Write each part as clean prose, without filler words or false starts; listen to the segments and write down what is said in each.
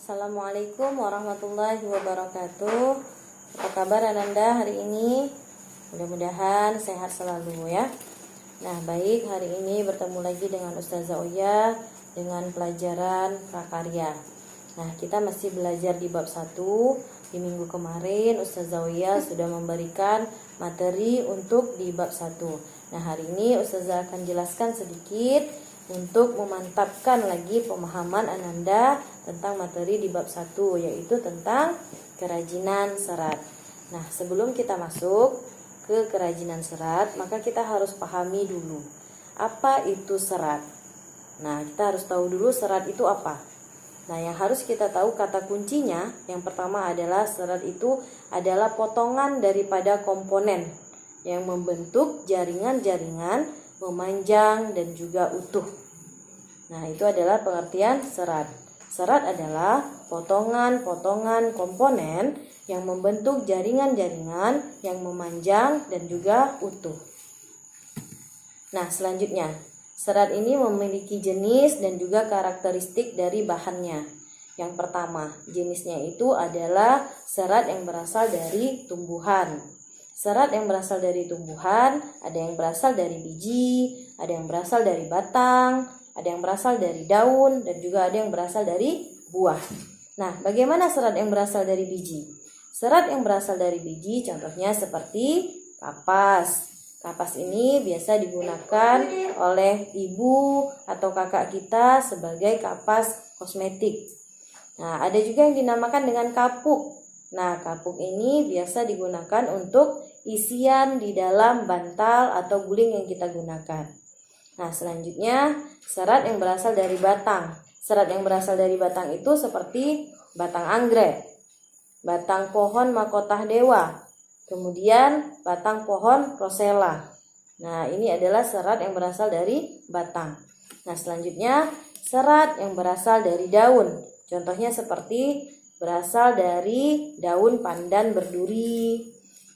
Assalamualaikum warahmatullahi wabarakatuh. Apa kabar Ananda hari ini? Mudah-mudahan sehat selalu ya. Nah baik, hari ini bertemu lagi dengan Ustazah Oya dengan pelajaran prakarya. Nah kita masih belajar di bab 1. Di minggu kemarin Ustazah Oya sudah memberikan materi untuk di bab 1. Nah hari ini Ustazah akan jelaskan sedikit untuk memantapkan lagi pemahaman Ananda tentang materi di bab 1, yaitu tentang kerajinan serat. Nah, sebelum kita masuk ke kerajinan serat, maka kita harus pahami dulu apa itu serat. Nah, kita harus tahu dulu serat itu apa. Nah, yang harus kita tahu kata kuncinya, yang pertama adalah serat itu adalah potongan daripada komponen yang membentuk jaringan-jaringan memanjang dan juga utuh. Nah, itu adalah pengertian serat. Serat adalah potongan-potongan komponen yang membentuk jaringan-jaringan yang memanjang dan juga utuh. Nah, selanjutnya, serat ini memiliki jenis dan juga karakteristik dari bahannya. Yang pertama, jenisnya itu adalah serat yang berasal dari tumbuhan. Serat yang berasal dari tumbuhan, ada yang berasal dari biji, ada yang berasal dari batang, ada yang berasal dari daun, dan juga ada yang berasal dari buah. Nah, bagaimana serat yang berasal dari biji? Serat yang berasal dari biji contohnya seperti kapas. Kapas ini biasa digunakan oleh ibu atau kakak kita sebagai kapas kosmetik. Nah, ada juga yang dinamakan dengan kapuk. Nah, kapuk ini biasa digunakan untuk isian di dalam bantal atau guling yang kita gunakan. Nah, selanjutnya serat yang berasal dari batang. Serat yang berasal dari batang itu seperti batang anggrek, batang pohon mahkota dewa, kemudian batang pohon rosella. Nah, ini adalah serat yang berasal dari batang. Nah, selanjutnya serat yang berasal dari daun. Contohnya seperti berasal dari daun pandan berduri,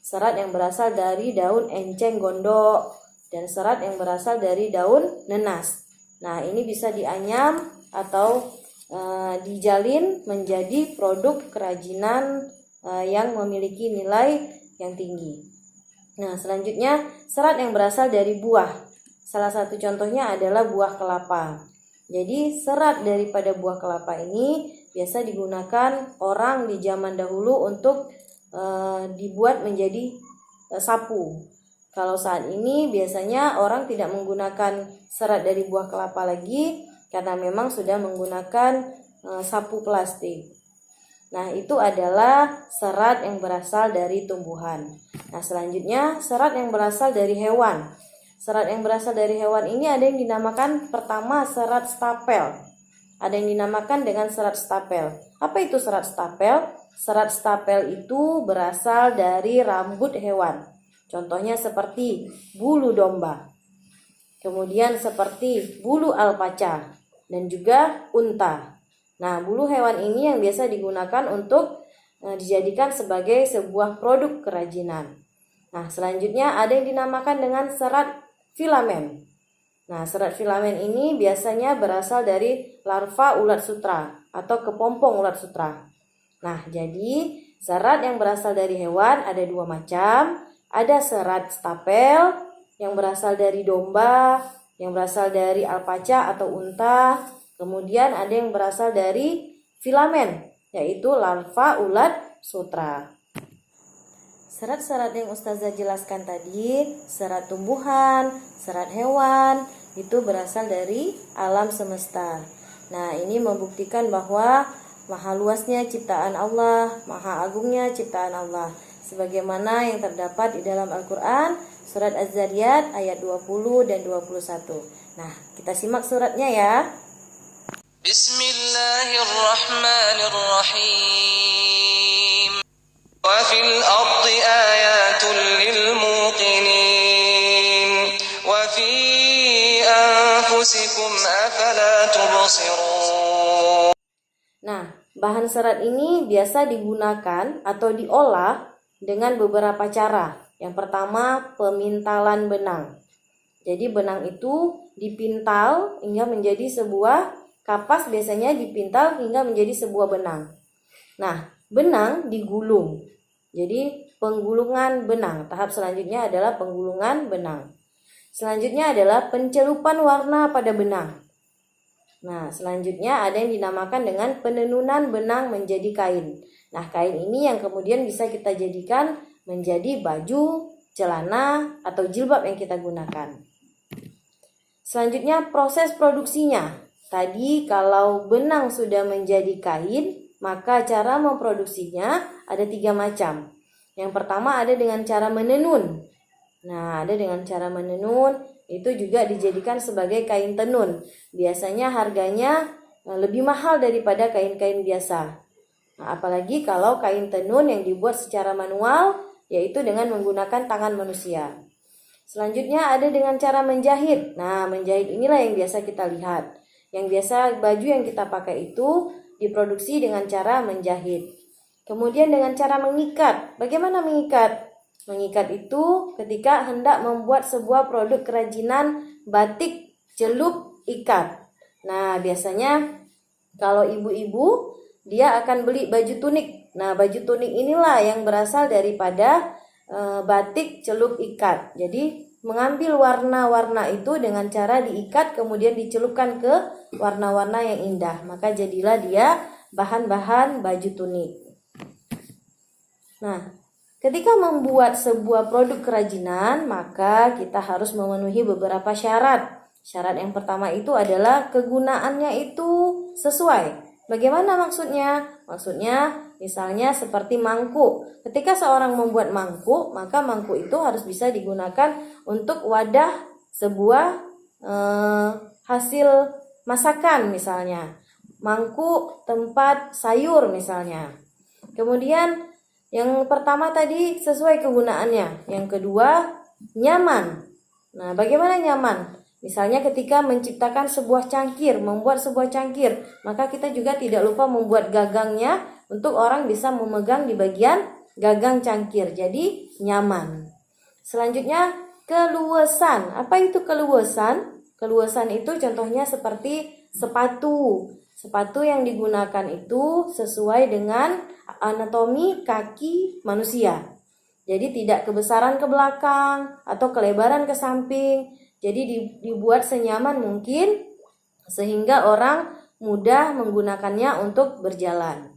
serat yang berasal dari daun enceng gondok, dan serat yang berasal dari daun nenas. Nah, ini bisa dianyam atau dijalin menjadi produk kerajinan yang memiliki nilai yang tinggi. Nah, selanjutnya serat yang berasal dari buah. Salah satu contohnya adalah buah kelapa. Jadi serat daripada buah kelapa ini biasa digunakan orang di zaman dahulu untuk dibuat menjadi sapu. Kalau saat ini biasanya orang tidak menggunakan serat dari buah kelapa lagi karena memang sudah menggunakan sapu plastik. Nah, itu adalah serat yang berasal dari tumbuhan. Nah, selanjutnya serat yang berasal dari hewan. Serat yang berasal dari hewan ini ada yang dinamakan pertama serat stapel. Ada yang dinamakan dengan serat stapel. Apa itu serat stapel? Serat stapel itu berasal dari rambut hewan. Contohnya seperti bulu domba. Kemudian seperti bulu alpaca dan juga unta. Nah, bulu hewan ini yang biasa digunakan untuk dijadikan sebagai sebuah produk kerajinan. Nah, selanjutnya ada yang dinamakan dengan serat filamen. Nah, serat filamen ini biasanya berasal dari larva ulat sutra atau kepompong ulat sutra. Nah, jadi serat yang berasal dari hewan ada dua macam. Ada serat stapel yang berasal dari domba, yang berasal dari alpaca atau unta. Kemudian ada yang berasal dari filamen, yaitu larva ulat sutra. Serat-serat yang Ustazah jelaskan tadi, serat tumbuhan, serat hewan, itu berasal dari alam semesta. Nah, ini membuktikan bahwa maha luasnya ciptaan Allah, maha agungnya ciptaan Allah. Sebagaimana yang terdapat di dalam Al-Quran, surat Az-Zariyat ayat 20 dan 21. Nah, kita simak suratnya ya. Bismillahirrahmanirrahim. Wa fil ardi ayatul lil muqinin wa fi anfusikum afala tubsirun. Nah, bahan serat ini biasa digunakan atau diolah dengan beberapa cara. Yang pertama, pemintalan benang. Jadi benang itu dipintal hingga menjadi sebuah kapas biasanya dipintal hingga menjadi sebuah benang. Nah, benang digulung. Jadi penggulungan benang. Tahap selanjutnya adalah penggulungan benang. Selanjutnya adalah pencelupan warna pada benang. Nah, selanjutnya ada yang dinamakan dengan penenunan benang menjadi kain. Nah, kain ini yang kemudian bisa kita jadikan menjadi baju, celana, atau jilbab yang kita gunakan. Selanjutnya proses produksinya. Tadi kalau benang sudah menjadi kain, maka cara memproduksinya ada 3 macam. Yang pertama ada dengan cara menenun. Nah, ada dengan cara menenun, itu juga dijadikan sebagai kain tenun. Biasanya harganya lebih mahal daripada kain-kain biasa. Nah, apalagi kalau kain tenun yang dibuat secara manual, yaitu dengan menggunakan tangan manusia. Selanjutnya ada dengan cara menjahit. Nah, menjahit inilah yang biasa kita lihat. Yang biasa baju yang kita pakai itu diproduksi dengan cara menjahit. Kemudian dengan cara mengikat. Bagaimana mengikat? Mengikat itu ketika hendak membuat sebuah produk kerajinan batik celup ikat. Nah, biasanya kalau ibu-ibu dia akan beli baju tunik. Nah, baju tunik inilah yang berasal daripada batik celup ikat. Jadi mengambil warna-warna itu dengan cara diikat kemudian dicelupkan ke warna-warna yang indah. Maka jadilah dia bahan-bahan baju tunik. Nah, ketika membuat sebuah produk kerajinan, maka kita harus memenuhi beberapa syarat. Syarat yang pertama itu adalah kegunaannya itu sesuai. Bagaimana maksudnya? Maksudnya misalnya seperti mangkuk. Ketika seorang membuat mangkuk, maka mangkuk itu harus bisa digunakan untuk wadah sebuah hasil masakan misalnya. Mangkuk tempat sayur misalnya. Kemudian yang pertama tadi sesuai kegunaannya. Yang kedua nyaman. Nah, bagaimana nyaman? Misalnya ketika menciptakan sebuah cangkir, membuat sebuah cangkir, maka kita juga tidak lupa membuat gagangnya untuk orang bisa memegang di bagian gagang cangkir. Jadi nyaman. Selanjutnya keluasan. Apa itu keluasan? Keluasan itu contohnya seperti sepatu. Sepatu yang digunakan itu sesuai dengan anatomi kaki manusia. Jadi tidak kebesaran ke belakang atau kelebaran ke samping. Jadi dibuat senyaman mungkin sehingga orang mudah menggunakannya untuk berjalan.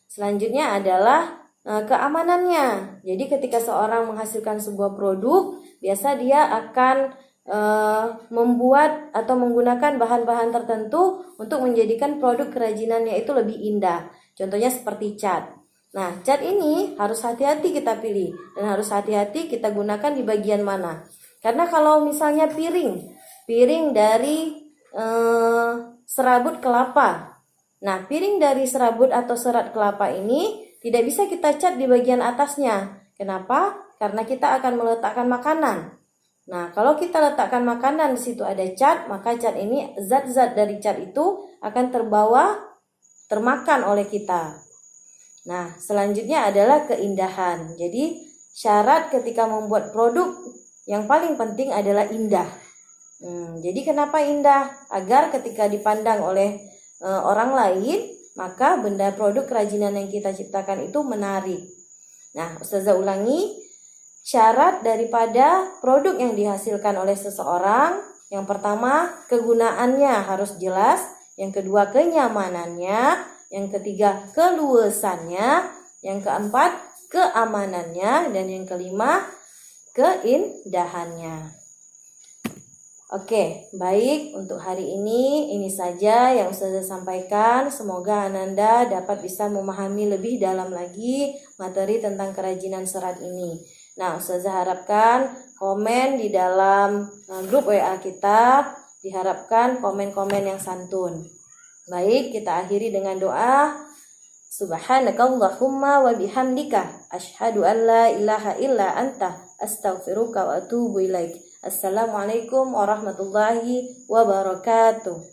Selanjutnya adalah keamanannya. Jadi ketika seorang menghasilkan sebuah produk, biasa dia akan membuat atau menggunakan bahan-bahan tertentu untuk menjadikan produk kerajinannya itu lebih indah. Contohnya seperti cat. Nah, cat ini harus hati-hati kita pilih dan harus hati-hati kita gunakan di bagian mana. Karena kalau misalnya piring dari serabut kelapa. Nah, piring dari serabut atau serat kelapa ini tidak bisa kita cat di bagian atasnya. Kenapa? Karena kita akan meletakkan makanan. Nah, kalau kita letakkan makanan di situ ada cat, maka cat ini, zat-zat dari cat itu akan termakan oleh kita. Nah, selanjutnya adalah keindahan. Jadi, syarat ketika membuat produk yang paling penting adalah indah. Jadi kenapa indah? Agar ketika dipandang oleh orang lain, maka benda produk kerajinan yang kita ciptakan itu menarik. Nah, Ustazah ulangi. Syarat daripada produk yang dihasilkan oleh seseorang, yang pertama kegunaannya harus jelas, yang kedua kenyamanannya, yang ketiga keluasannya, yang keempat keamanannya, dan yang kelima keindahannya. Oke, baik, untuk hari ini saja yang Ustazah sampaikan. Semoga Ananda dapat bisa memahami lebih dalam lagi materi tentang kerajinan serat ini. Nah, Ustazah harapkan komen di dalam grup WA kita, diharapkan komen-komen yang santun. Baik, kita akhiri dengan doa. Subhanakallahumma wa bihamdika asyhadu an la ilaha illa anta astaghfiruka wa atubu ilaik. Assalamualaikum warahmatullahi wabarakatuh.